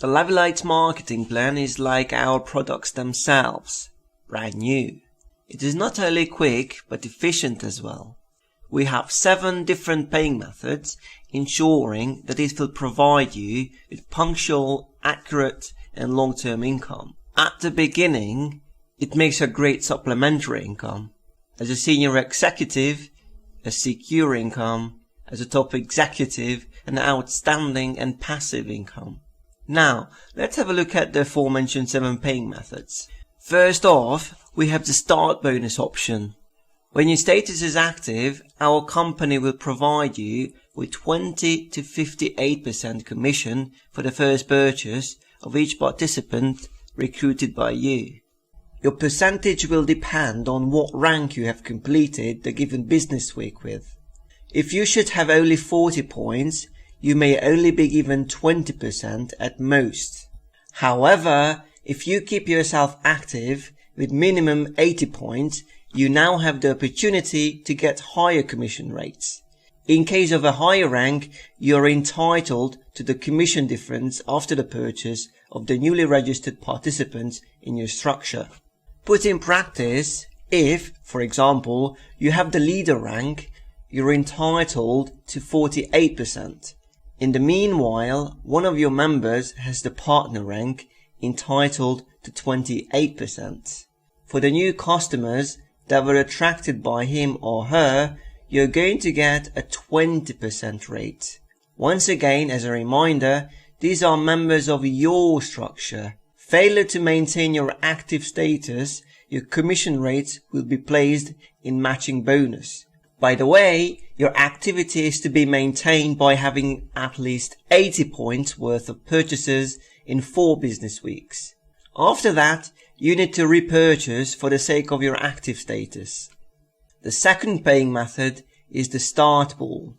The Lavylites Marketing plan is like our products themselves, brand new. It is not only quick but efficient as well. We have 7 different paying methods, ensuring that it will provide you with punctual, accurate and long-term income. At the beginning, it makes a great supplementary income. As a senior executive, a secure income, as a top executive, an outstanding and passive income. Now, let's have a look at the aforementioned 7 paying methods. First off, we have the start bonus option. When your status is active, our company will provide you with 20 to 58% commission for the first purchase of each participant recruited by you. Your percentage will depend on what rank you have completed the given business week with. If you should have only 40 points, you may only be given 20% at most. However, if you keep yourself active with minimum 80 points, you now have the opportunity to get higher commission rates. In case of a higher rank, you are entitled to the commission difference after the purchase of the newly registered participants in your structure. Put in practice, if, for example, you have the leader rank, you're entitled to 48%. In the meanwhile, one of your members has the partner rank, entitled to 28%. For the new customers that were attracted by him or her, you're going to get a 20% rate. Once again, as a reminder, these are members of your structure. Failure to maintain your active status, your commission rates will be placed in matching bonus. By the way, your activity is to be maintained by having at least 80 points worth of purchases in 4 business weeks. After that, you need to repurchase for the sake of your active status. The second paying method is the start ball.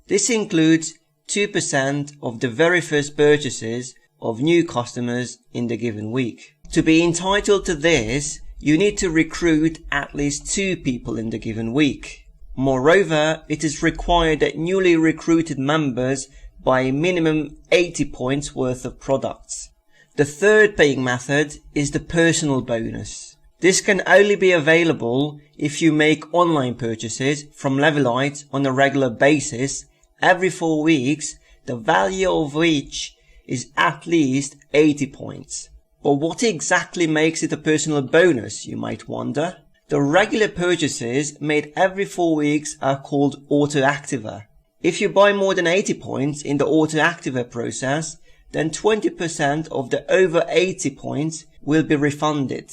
This includes 2% of the very first purchases of new customers in the given week. To be entitled to this, you need to recruit at least 2 people in the given week. Moreover, it is required that newly recruited members buy a minimum 80 points worth of products. The third paying method is the personal bonus. This can only be available if you make online purchases from Lavylites on a regular basis every 4 weeks, the value of which is at least 80 points. But what exactly makes it a personal bonus, you might wonder? The regular purchases made every 4 weeks are called auto-activer. If you buy more than 80 points in the auto-activer process, then 20% of the over 80 points will be refunded.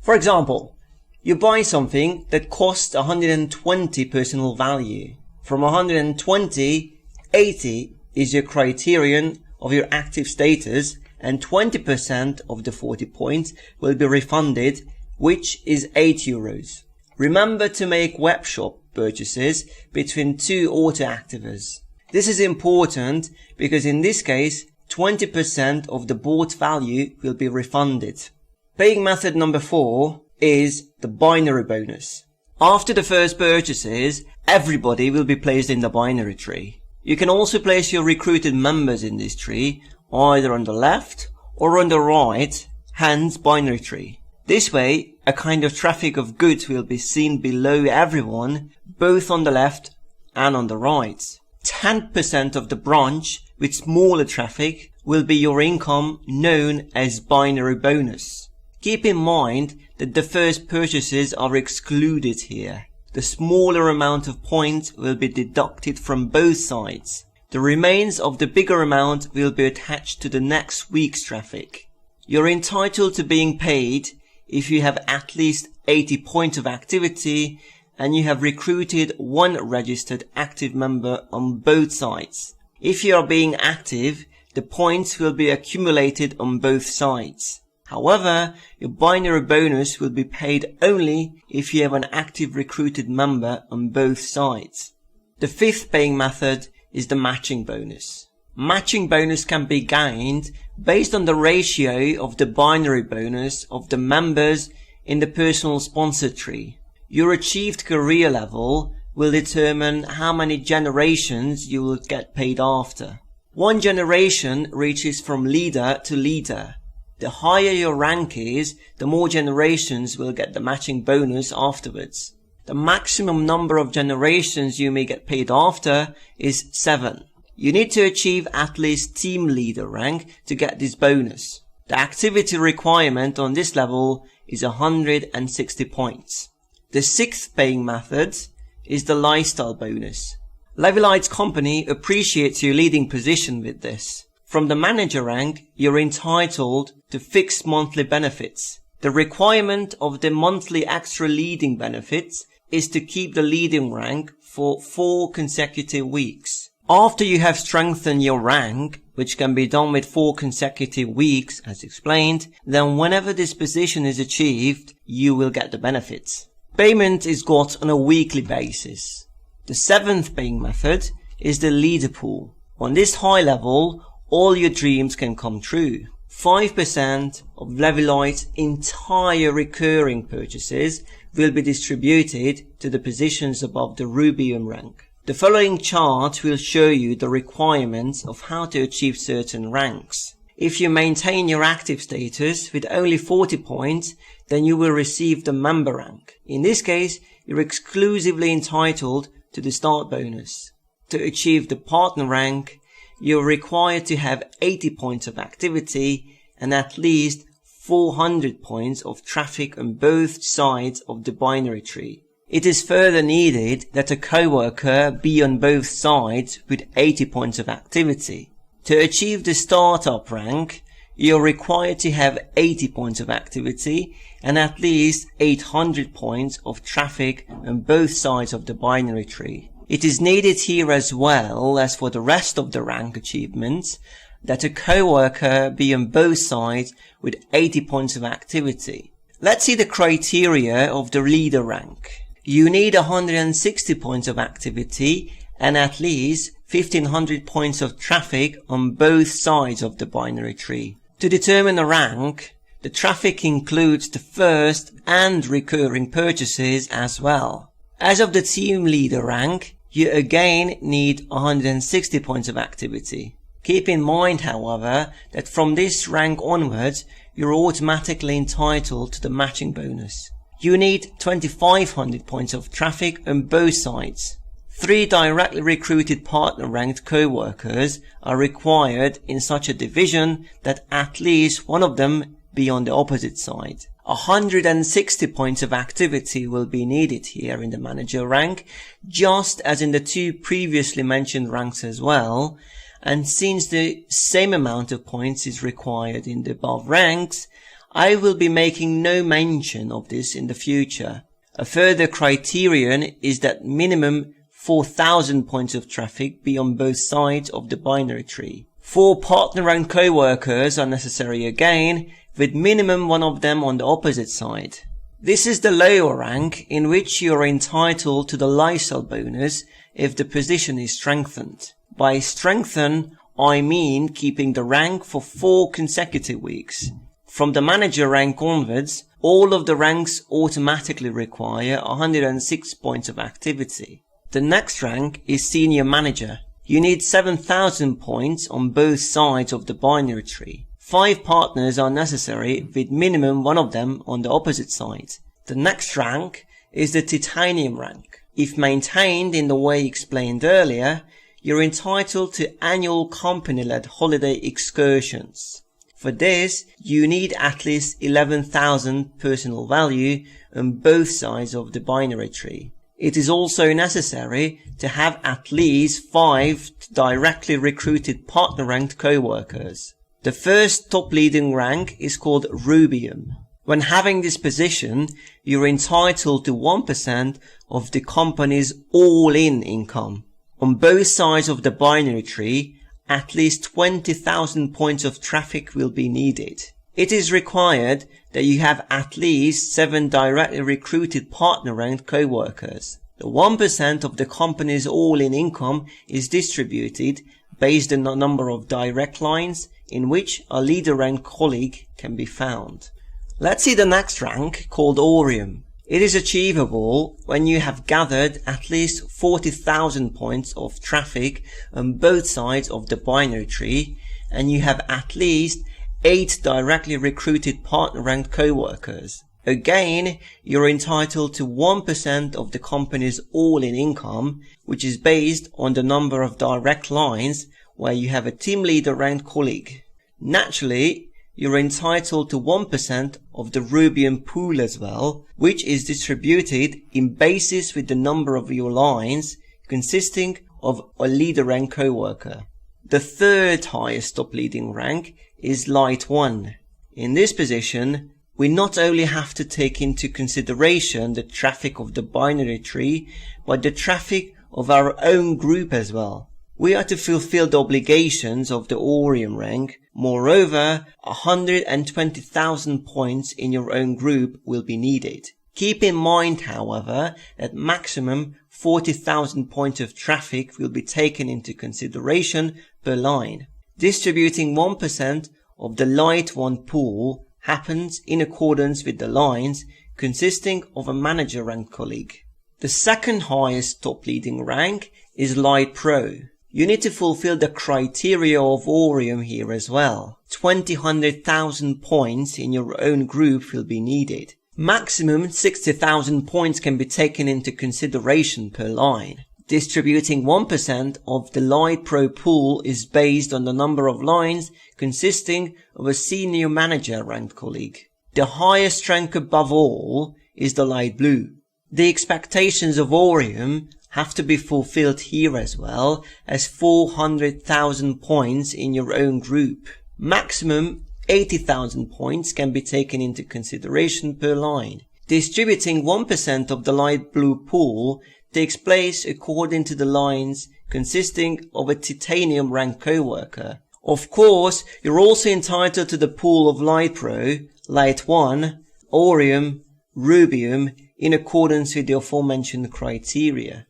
For example, you buy something that costs 120 personal value. From 120, 80 is your criterion of your active status, and 20% of the 40 points will be refunded, which is €8. Remember to make webshop purchases between 2 auto-activers. This is important because in this case, 20% of the bought value will be refunded. Paying method number 4 is the binary bonus. After the first purchases, everybody will be placed in the binary tree. You can also place your recruited members in this tree, either on the left or on the right, hence binary tree. This way, a kind of traffic of goods will be seen below everyone, both on the left and on the right. 10% of the branch with smaller traffic will be your income, known as binary bonus. Keep in mind that the first purchases are excluded here. The smaller amount of points will be deducted from both sides. The remains of the bigger amount will be attached to the next week's traffic. You're entitled to being paid if you have at least 80 points of activity and you have recruited 1 registered active member on both sides. If you are being active, the points will be accumulated on both sides. However, your binary bonus will be paid only if you have an active recruited member on both sides. The 5th paying method is the matching bonus. Matching bonus can be gained based on the ratio of the binary bonus of the members in the personal sponsor tree. Your achieved career level will determine how many generations you will get paid after. One generation reaches from leader to leader. The higher your rank is, the more generations will get the matching bonus afterwards. The maximum number of generations you may get paid after is 7. You need to achieve at least team leader rank to get this bonus. The activity requirement on this level is 160 points. The 6th paying method is the lifestyle bonus. Lavylites company appreciates your leading position with this. From the manager rank, you're entitled to fixed monthly benefits. The requirement of the monthly extra leading benefits is to keep the leading rank for 4 consecutive weeks. After you have strengthened your rank, which can be done with 4 consecutive weeks as explained, then whenever this position is achieved, you will get the benefits. Payment is got on a weekly basis. The 7th paying method is the leader pool. On this high level, all your dreams can come true. 5% of Lavylites' entire recurring purchases will be distributed to the positions above the Rubium rank. The following chart will show you the requirements of how to achieve certain ranks. If you maintain your active status with only 40 points, then you will receive the member rank. In this case, you're exclusively entitled to the start bonus. To achieve the partner rank, you're required to have 80 points of activity and at least 400 points of traffic on both sides of the binary tree. It is further needed that a coworker be on both sides with 80 points of activity. To achieve the startup rank, you're required to have 80 points of activity and at least 800 points of traffic on both sides of the binary tree. It is needed here as well as for the rest of the rank achievements that a coworker be on both sides with 80 points of activity. Let's see the criteria of the leader rank. You need 160 points of activity and at least 1500 points of traffic on both sides of the binary tree. To determine a rank, the traffic includes the first and recurring purchases as well. As of the team leader rank, you again need 160 points of activity. Keep in mind, however, that from this rank onwards, you're automatically entitled to the matching bonus. You need 2500 points of traffic on both sides. 3 directly recruited partner ranked co-workers are required in such a division that at least one of them be on the opposite side. 160 points of activity will be needed here in the manager rank, just as in the 2 previously mentioned ranks as well. And since the same amount of points is required in the above ranks, I will be making no mention of this in the future. A further criterion is that minimum 4000 points of traffic be on both sides of the binary tree. 4 partner ranked co-workers are necessary again, with minimum one of them on the opposite side. This is the lower rank in which you are entitled to the lifestyle bonus if the position is strengthened. By strengthen, I mean keeping the rank for 4 consecutive weeks. From the manager rank onwards, all of the ranks automatically require 106 points of activity. The next rank is senior manager. You need 7000 points on both sides of the binary tree. 5 partners are necessary with minimum one of them on the opposite side. The next rank is the titanium rank. If maintained in the way explained earlier, you're entitled to annual company-led holiday excursions. For this, you need at least 11,000 personal value on both sides of the binary tree. It is also necessary to have at least 5 directly recruited partner-ranked co-workers. The first top leading rank is called Rubium. When having this position, you're entitled to 1% of the company's all-in income. On both sides of the binary tree, at least 20,000 points of traffic will be needed. It is required that you have at least 7 directly recruited partner-ranked co-workers. The 1% of the company's all-in income is distributed based on the number of direct lines in which a leader-ranked colleague can be found. Let's see the next rank called Orium. It is achievable when you have gathered at least 40,000 points of traffic on both sides of the binary tree, and you have at least 8 directly recruited partner-ranked co-workers. Again, you're entitled to 1% of the company's all-in income, which is based on the number of direct lines where you have a team leader ranked colleague. Naturally, you're entitled to 1% of the Rubian pool as well, which is distributed in basis with the number of your lines, consisting of a leader rank co-worker. The third highest top leading rank is Light 1. In this position, we not only have to take into consideration the traffic of the binary tree, but the traffic of our own group as well. We are to fulfill the obligations of the Aureum rank. Moreover, 120,000 points in your own group will be needed. Keep in mind, however, that maximum 40,000 points of traffic will be taken into consideration per line. Distributing 1% of the Light 1 pool happens in accordance with the lines, consisting of a manager ranked colleague. The second highest top leading rank is Light Pro. You need to fulfill the criteria of Aureum here as well. 100,000 points in your own group will be needed. Maximum 60,000 points can be taken into consideration per line. Distributing 1% of the Light Pro pool is based on the number of lines consisting of a senior manager ranked colleague. The highest rank above all is the Light Blue. The expectations of Aureum have to be fulfilled here as well, as 400,000 points in your own group. Maximum 80,000 points can be taken into consideration per line. Distributing 1% of the Light Blue pool takes place according to the lines consisting of a Titanium ranked co-worker. Of course, you're also entitled to the pool of Light Pro, Light 1, Aureum, Rubium in accordance with the aforementioned criteria.